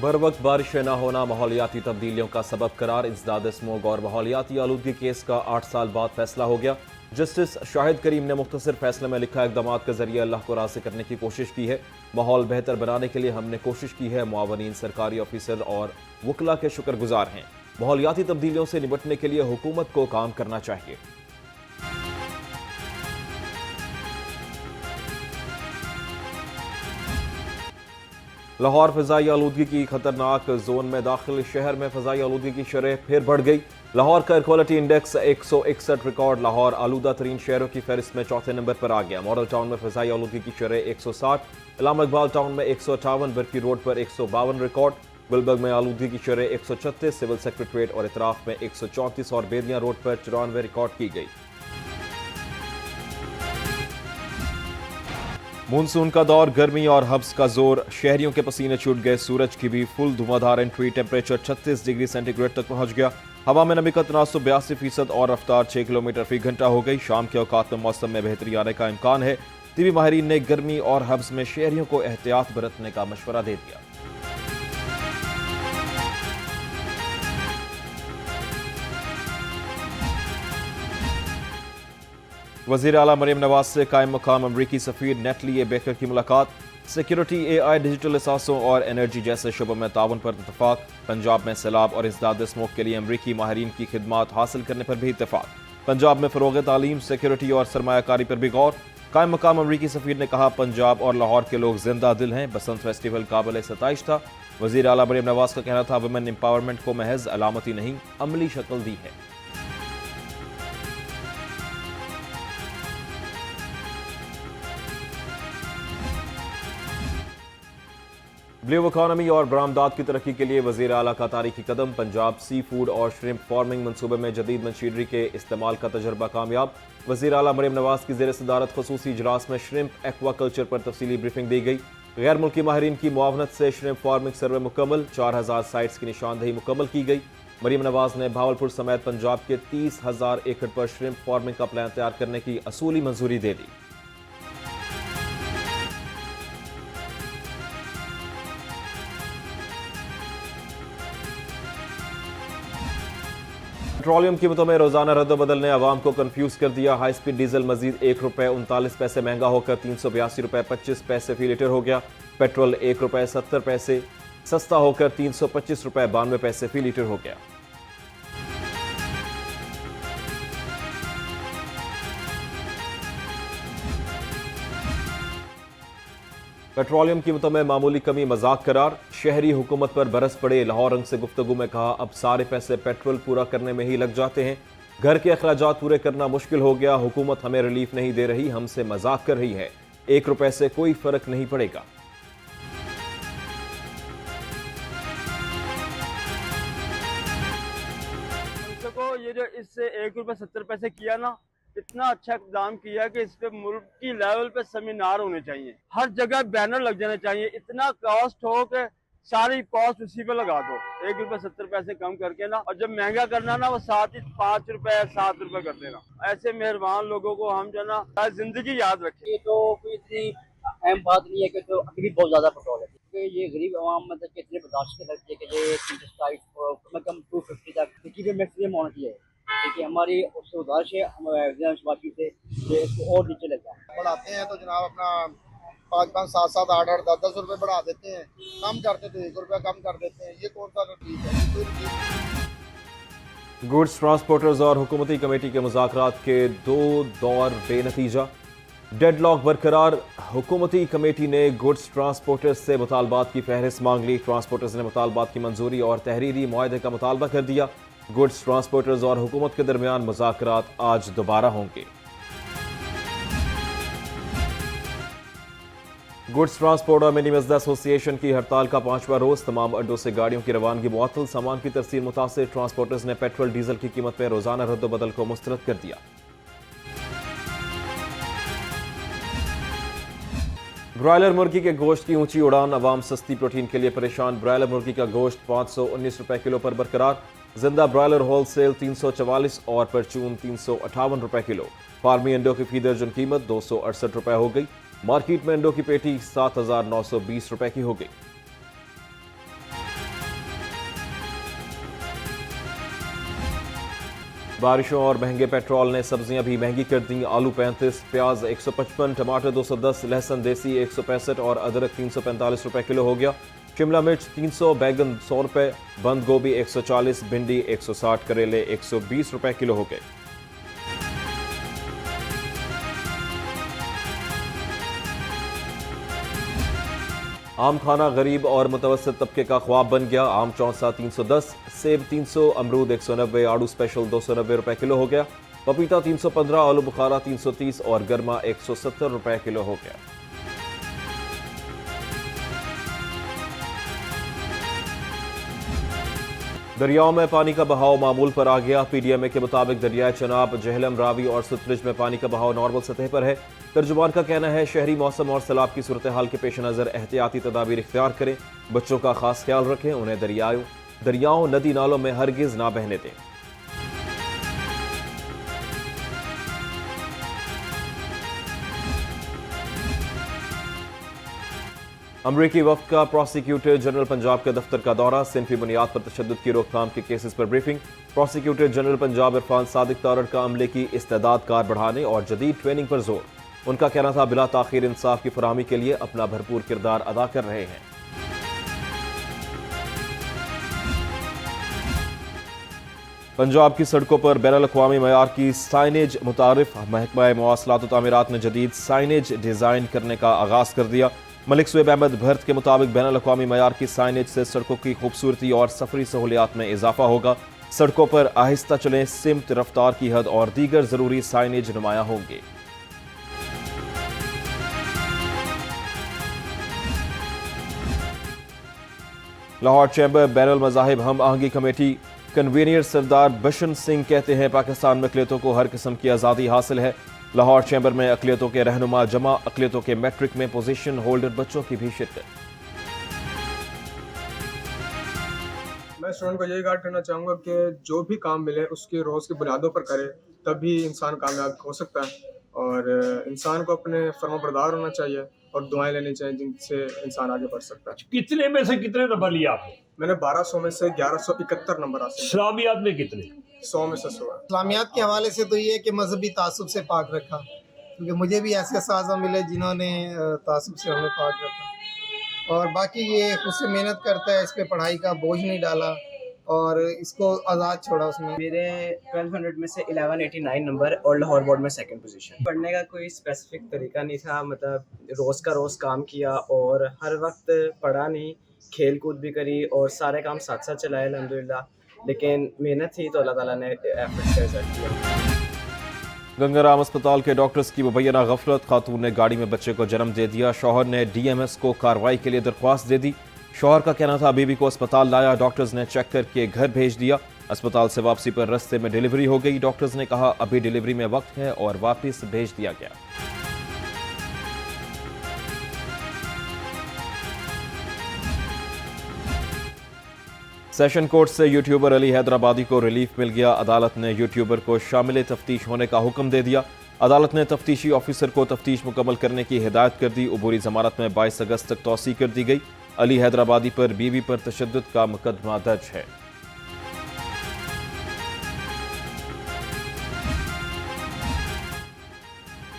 बर वक्त बारिश न होना माहौलियाती तब्दीलियों का सबब करार। इंसदाद स्मोग और माहौलियाती आलूदगी केस का 8 साल बाद फैसला हो गया। जस्टिस शाहिद करीम ने मुख्तसर फैसले में लिखा, इकदाम के जरिए अल्लाह को राज़ी करने की कोशिश की है। माहौल बेहतर बनाने के लिए हमने कोशिश की है। मुआवनीन, सरकारी ऑफिसर और वकला के शुक्रगुजार हैं। माहौलियाती तब्दीलियों से निपटने के लिए हुकूमत को काम करना चाहिए। लाहौर फ़िज़ाई आलूदगी की खतरनाक जोन में दाखिल। शहर में फ़िज़ाई आलूदगी की शरह फिर बढ़ गई। लाहौर का air quality index 161 record. Lahore आलूदा तरीन शहरों की फहरिस्त में चौथे नंबर पर आ गया। मॉडल टाउन में फ़िज़ाई आलूदगी की शरह 160, इलामा इकबाल टाउन में 158, बरकी रोड पर 152 रिकॉर्ड। गुलबर्ग में आलूदगी की शरह 136, सिविल सेक्रेटरीट और इतराफ में 134 और बेदियां रोड पर 94 रिकॉर्ड की गई। मानसून का दौर, गर्मी और हब्स का जोर, शहरियों के पसीने छूट गए। सूरज की भी फुल धुआंधार एंट्री। टेम्परेचर 36 डिग्री सेंटीग्रेड तक पहुंच गया। हवा में नमी का तनासुब 82% और रफ्तार 6 किलोमीटर फी घंटा हो गई। शाम के औकात में मौसम में बेहतरी आने का इम्कान है। टीवी माहिरीन ने गर्मी और हब्स में शहरियों को एहतियात बरतने का मशवरा दे दिया। वज़ीर आला मरीम नवाज से कायम मकाम अमरीकी सफ़ीर नेटली ए बेकर की मुलाकात। सिक्योरिटी, AI, डिजिटल असासों और एनर्जी जैसे शुबों में ताउन पर इत्तफाक। पंजाब में सैलाब और इंसदाद स्मोक के लिए अमरीकी माहिरीन की खिदमात हासिल करने पर भी इत्तफाक। पंजाब में फ़रोग़ तालीम, सिक्योरिटी और सरमायाकारी पर भी गौर। कायम मकाम अमरीकी सफ़ीर ने कहा, पंजाब और लाहौर के लोग जिंदा दिल हैं। बसंत फेस्टिवल काबिल सताइश था। वज़ीर आला मरीम नवाज का कहना था, वुमेन एम्पावरमेंट को महज अलामती नहीं, अमली शक्ल दी है। ब्लू इकॉनमी और बरामदात की तरक्की के लिए वज़ीर आला का तारीखी कदम। पंजाब सी फूड और श्रिम्प फार्मिंग मनसूबे में जदीद मशीनरी के इस्तेमाल का तजर्बा कामयाब। वज़ीर आला मरीम नवाज की ज़ेर सदारत ख़ुसूसी इजलास में श्रिम्प एक्वाकल्चर पर तफसीली ब्रीफिंग दी गई। गैर मुल्की माहिरीन की मुआवनत से श्रिम्प फार्मिंग सर्वे मुकम्मल। 4000 साइट्स की निशानदही मुकम्मल की गई। मरीम नवाज ने भावलपुर समेत पंजाब के 30,000 एकड़ पर श्रिम्प फार्मिंग का प्लान तैयार करने की असूली मंजूरी दे दी। पेट्रोलियम कीमतों में रोजाना रद्दबदल ने अवाम को कंफ्यूज कर दिया। हाई स्पीड डीजल मजीद ₹1.39 महंगा होकर ₹382.25 फी लीटर हो गया। पेट्रोल ₹1.70 सस्ता होकर ₹325.92 फी लीटर हो गया। पेट्रोलियम कीमतों में मामूली कमी मजाक करार। शहरी हुकूमत पर बरस पड़े। लाहौर रंग से गुफ्तगू में कहा, अब सारे पैसे पेट्रोल पूरा करने में ही लग जाते हैं। घर के अखराजात पूरे करना मुश्किल हो गया। हुकूमत हमें रिलीफ नहीं दे रही, हमसे मजाक कर रही है। ₹1 से कोई फर्क नहीं पड़ेगा। ये जो इससे ₹1.70 किया ना, इतना अच्छा इकदाम किया कि इस पे मुल्क की लेवल पे सेमिनार होने चाहिए। हर जगह बैनर लग जाने चाहिए। इतना कॉस्ट हो कि सारी कॉस्ट उसी पे लगा दो। ₹1.70 कम करके ना, और जब महंगा करना ना, वो साथ ही ₹5 ₹7 कर देना। ऐसे मेहरबान लोगों को हम जो ना जिंदगी याद रखें। ये तो कोई इतनी अहम बात नहीं है कि तो अभी भी बहुत ज्यादा पेट्रोल है, क्योंकि ये गरीब आवाम मतलब कि इतने बर्दाश्त कर सकती है कि ये कम 250 तक देखिए मैक्सिमम होना चाहिए। देखिए हमारी उससे गुजारिश है वासी से कि इसको और नीचे लग जाए। बढ़ाते हैं तो जनाब अपना 5-5, 7-7, 8-8, 10-10 रुपए बढ़ा देते हैं। कम करते तो ₹1 कम कर देते हैं। ये कौन सा ठीक है? गुड्स ट्रांसपोर्टर्स और हुकूमती कमेटी के मुज़ाकरात के 2 दौर बेनतीजा। डेडलॉक बरकरार। हुकूमती कमेटी ने गुड्स ट्रांसपोर्टर्स से मुतालबात की फहरिस्त मांग ली। ट्रांसपोर्टर्स ने मुतालबात की मंजूरी और तहरीरी मुआहदे का मुतालबा कर दिया। गुड्स ट्रांसपोर्टर्स और हुकूमत के दरमियान मुज़ाकरात आज दोबारा होंगे। गुड्स ट्रांसपोर्ट और मिनी मजदा एसोसिएशन की हड़ताल का 5वां रोज। तमाम अड्डों से गाड़ियों की रवानगी मुअत्तल। सामान की तरसील मुतासिर। ट्रांसपोर्टर्स ने पेट्रोल डीजल की कीमत में रोजाना रद्दबदल को मुस्तरद कर दिया। ब्रायलर मुर्गी के गोश्त की ऊंची उड़ान। अवाम सस्ती प्रोटीन के लिए परेशान। ब्रायलर मुर्गी का गोश्त ₹519 किलो पर बरकरार। जिंदा ब्रायलर होलसेल ₹344 और परचून ₹358 किलो। फार्मी अंडों की फी दर्जन कीमत ₹268 हो गई। मार्केट में अंडों की पेटी ₹7,920 की हो गई। बारिशों और महंगे पेट्रोल ने सब्जियां भी महंगी कर दी। आलू 35, प्याज 155, टमाटर 210, लहसुन देसी 165 और अदरक 345 रुपए किलो हो गया। शिमला मिर्च 300, बैगन 100 रुपए, बंद गोभी 140, भिंडी 160, करेले 120 रुपए किलो हो गए। आम खाना गरीब और मुतवस्सित तबके का ख्वाब बन गया। आम चौसा 310, सेब 300, अमरूद 190, आड़ू स्पेशल 290 रुपए किलो हो गया। पपीता 315, आलू बुखारा 330 और गर्मा 170 रुपए किलो हो गया। दरियाओं में पानी का बहाव मामूल पर आ गया। पीडीएमए के मुताबिक दरियाए चनाब, जहलम, रावी और सतलुज में पानी का बहाव नॉर्मल सतह पर है। तर्जुमान का कहना है शहरी मौसम और सैलाब की सूरत हाल के पेश नज़र एहतियाती तदाबीर इख्तियार करें, बच्चों का खास ख्याल रखें, उन्हें दरियाओं नदी नालों में हरगिज ना बहने दें। अमरीकी वफ्द का प्रोसिक्यूटर जनरल पंजाब के दफ्तर का दौरा। सिनफी बुनियाद पर तशद्दुद की रोकथाम के केसेस पर briefing. Prosecutor general Punjab Irfan Sadiq Tarar का अमले की इस्तेदाद कार बढ़ाने और जदीद ट्रेनिंग पर जोर। उनका कहना था बिला ताखीर इंसाफ की फराहमी के लिए अपना भरपूर किरदार अदा कर रहे हैं। पंजाब की सड़कों पर बैनुल-अक़वामी मयार की साइनेज मुतारिफ। महकमा मवासलात व तामीरात ने जदीद साइनेज डिजाइन करने का आगाज कर दिया। मलिक सुएब अहमद भर्त के मुताबिक बैनुल-अक़वामी मयार की साइनेज से सड़कों की खूबसूरती और सफरी सहूलियात में इजाफा होगा। सड़कों पर आहिस्ता चलें, सिमत, रफ्तार की हद और दीगर जरूरी साइनेज नुमाया होंगे। लाहौर चैम्बर बैनुल मज़ाहिब हम आहंगी कमेटी कन्वीनियर सरदार बशन सिंह कहते हैं पाकिस्तान में अक़लियतों को हर किस्म की आज़ादी हासिल है। लाहौर चैम्बर में अक़लियतों के रहनुमा जमा, अक़लियतों के मैट्रिक में पोजीशन होल्डर बच्चों की भी शिरकत। मैं स्टूडेंट को यही गाइड करना चाहूँगा कि जो भी काम मिले उसके रोज़ की बुनियादों पर करे, तभी इंसान कामयाब हो सकता है। और इंसान को अपने फर्माबरदार होना चाहिए और दुआएं लेनी चाहिए जिनसे इंसान आगे बढ़ सकता है। कितने में से कितने नंबर लिए आपने? मैंने 1200 में से 1171 नंबर हासिल। इस्लामियात में कितने? 100 में से 100। इस्लामियात के हवाले से तो ये है कि मजहबी तासुब से पाक रखा, क्योंकि मुझे भी ऐसे साजा मिले जिन्होंने तासुब से हमें पाक रखा। और बाकी ये खुद से मेहनत करता है, इस पे पढ़ाई का बोझ नहीं डाला और इसको आज़ाद छोड़ा। उसमें मेरे 1200 में से 1189 नंबर और लाहौर बोर्ड में सेकंड पोजीशन। पढ़ने का कोई स्पेसिफिक तरीका नहीं था, मतलब रोज़ का रोज़ काम किया और हर वक्त पढ़ा नहीं, खेल कूद भी करी और सारे काम साथ साथ चलाए अल्हम्दुलिल्लाह। लेकिन मेहनत थी तो अल्लाह ताला ने एफर्ट्स का रिजल्ट दिया। गंगाराम अस्पताल के डॉक्टर्स की मुबैना गफलत। खातून ने गाड़ी में बच्चे को जन्म दे दिया। शौहर ने डीएमएस को कार्रवाई के लिए दरख्वास्त दे दी। शौहर का कहना था बीवी को अस्पताल लाया, डॉक्टर्स ने चेक करके घर भेज दिया। अस्पताल से वापसी पर रास्ते में डिलीवरी हो गई। डॉक्टर्स ने कहा अभी डिलीवरी में वक्त है और वापस भेज दिया गया। सेशन कोर्ट से यूट्यूबर अली हैदराबादी को रिलीफ मिल गया। अदालत ने यूट्यूबर को शामिल तफ्तीश होने का हुक्म दे दिया। अदालत ने तफ्तीशी ऑफिसर को तफ्तीश मुकम्मल करने की हिदायत कर दी। अबूरी जमानत में 22 अगस्त तक तौसी कर दी गई। अली हैदराबादी पर बीवी पर तशद्दुद का मुकदमा दर्ज है।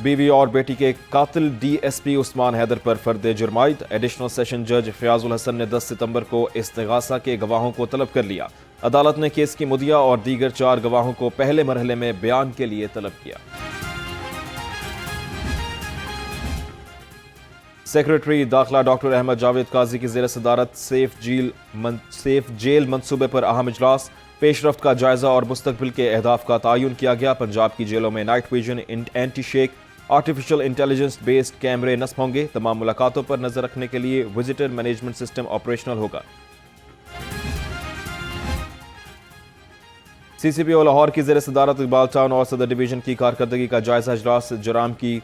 बीवी और बेटी के कातिल डीएसपी उस्मान हैदर पर फर्द जुर्माइद। एडिशनल सेशन जज फयाजुल हसन ने 10 सितंबर को इस्तिगासा के गवाहों को तलब कर लिया। अदालत ने केस की मुदिया और दीगर 4 गवाहों को पहले मरहले में बयान के लिए तलब किया। सेक्रेटरी दाखिला डॉक्टर अहमद जावेद काजी की जेर सदारत सेफ जेल मंसूबे पर अहम इजलास। पेशरफ्त का जायजा और मुस्तकबिल के अहदाफ का तयन किया गया। पंजाब की जेलों में night vision, anti shake, artificial intelligence based कैमरे नस्ब होंगे। तमाम मुलाकातों पर नजर रखने के लिए विजिटर मैनेजमेंट सिस्टम ऑपरेशनल होगा। सीसीपीओ लाहौर की जेर सदारत इकबाल टाउन और सदर डिवीजन की कारकर्दगी का जायजा इजलास। जराम की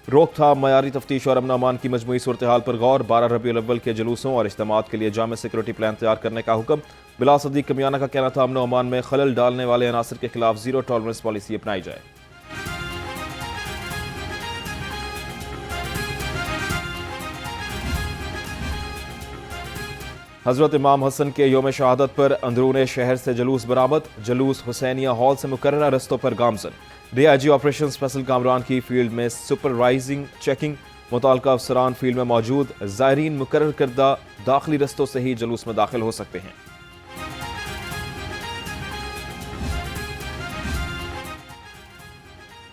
रोकथाम, मयारी तफ्तीश और अमन अमान की मजमूई सूरत हाल पर गौर। 12 रबीउल अव्वल के जुलूसों और इज्तिमात के लिए जामे सिक्योरिटी प्लान तैयार करने का हुक्म। बिलाल सदीक कमियाना का कहना था अमन अमान में खलल डालने वाले अनासर के खिलाफ जीरो टॉलरेंस पॉलिसी अपनाई जाए। हजरत इमाम हसन के योम शहादत पर अंदरून शहर से जुलूस बरामद। जुलूस हुसैनिया हॉल से मुकर्ररा रस्तों पर गामजन। डीआईजी ऑपरेशन स्पेशल कामरान की फील्ड में सुपरवाइजिंग चेकिंग। मुताल्लिका अफसरान फील्ड में मौजूद। ज़ायरीन मुकर्रर करदा दाखिली रस्तों से ही जुलूस में दाखिल हो सकते हैं।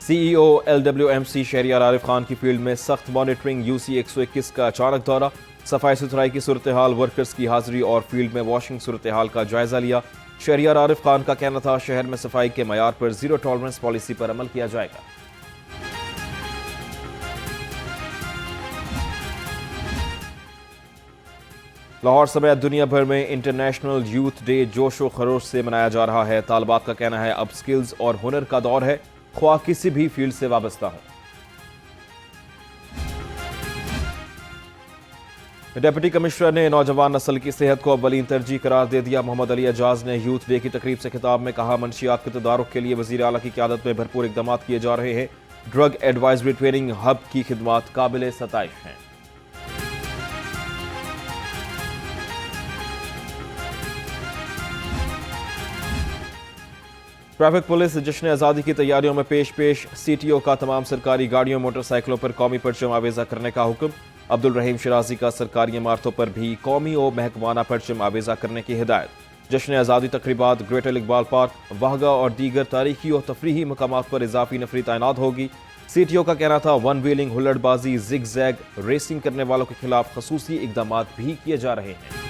CEO LWMC शहरियार आरिफ खान की फील्ड में सख्त मॉनिटरिंग। UC 121 का अचानक दौरा। सफाई सुथराई की सूरत हाल, वर्कर्स की हाजिरी और फील्ड में वॉशिंग सूरत हाल का जायजा लिया। शहरियार आरिफ खान का कहना था शहर में सफाई के मयार पर जीरो टॉलरेंस पॉलिसी पर अमल किया जाएगा। लाहौर समेत दुनिया भर में इंटरनेशनल यूथ डे जोशो खरोश से मनाया जा रहा है। तालिबात का कहना है अब स्किल्स और हुनर का दौर है, ख्वाह किसी भी फील्ड से वाबस्ता हो। डिप्टी कमिश्नर ने नौजवान नस्ल की सेहत को अव्वलीन तरजीह करार दे दिया। मोहम्मद अली एजाज ने यूथ डे की तकरीब से खिताब में कहा मंशियात के तदारुक के लिए वजीर आला की क़यादत में भरपूर इक़दाम किए जा रहे हैं। ड्रग एडवाइजरी ट्रेनिंग हब की खिदमात काबिल सताइश हैं। ट्रैफिक पुलिस जश्न आज़ादी की तैयारियों में पेश। CTO का तमाम सरकारी गाड़ियों मोटरसाइकिलों पर कौमी परचम आवेजा करने का हुक्म। अब्दुल रहीम शिराजी का सरकारी इमारतों पर भी कौमी और महकमाना परचम आवेजा करने की हिदायत। जश्न आज़ादी तकरीबात ग्रेटर इकबाल पार्क, वाहगा और दीगर तारीखी और तफरीही मकामात पर इजाफी नफरी तैनात होगी। CTO का कहना था वन व्हीलिंग, हुल्लड़बाजी, जिग जैग रेसिंग करने वालों के खिलाफ खसूसी इकदाम भी किए जा रहे हैं।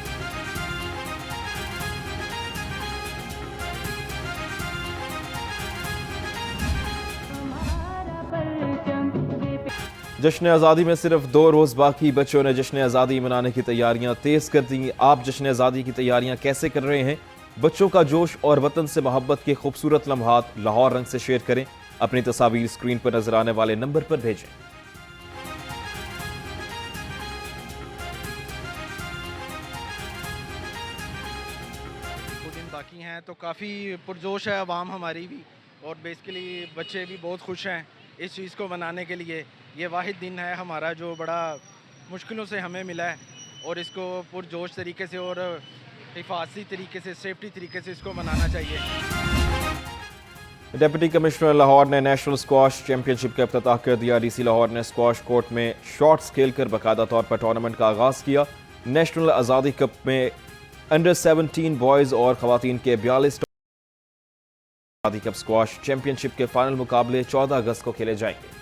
जश्न आज़ादी में सिर्फ 2 रोज़ बाकी, बच्चों ने जश्न आज़ादी मनाने की तैयारियां तेज कर दी। आप जश्न आज़ादी की तैयारियां कैसे कर रहे हैं? बच्चों का जोश और वतन से मोहब्बत के खूबसूरत लम्हात लाहौर रंग से शेयर करें। अपनी तस्वीर स्क्रीन पर नजर आने वाले नंबर पर भेजें। दिन बाकी हैं तो काफ़ी पुरजोश है आवाम हमारी भी, और बेसिकली बच्चे भी बहुत खुश हैं इस चीज़ को मनाने के लिए। ये वाहिद दिन है हमारा जो बड़ा मुश्किलों से हमें मिला है, और इसको पुरजोश तरीके से और हिफाजती तरीके से, सेफ्टी तरीके से इसको मनाना चाहिए। डिप्टी कमिश्नर लाहौर ने नेशनल स्क्वाश चैंपियनशिप का इफ्तिताह कर दिया। DC लाहौर ने स्क्वाश कोर्ट में शॉट्स खेलकर बाकायदा तौर पर टूर्नामेंट का आगाज किया। नेशनल आज़ादी कप में अंडर 17 बॉयज़ और खवातीन के 42 आज़ादी कप स्क्वाश चैंपियनशिप के फाइनल मुकाबले 14 अगस्त को खेले जाएंगे।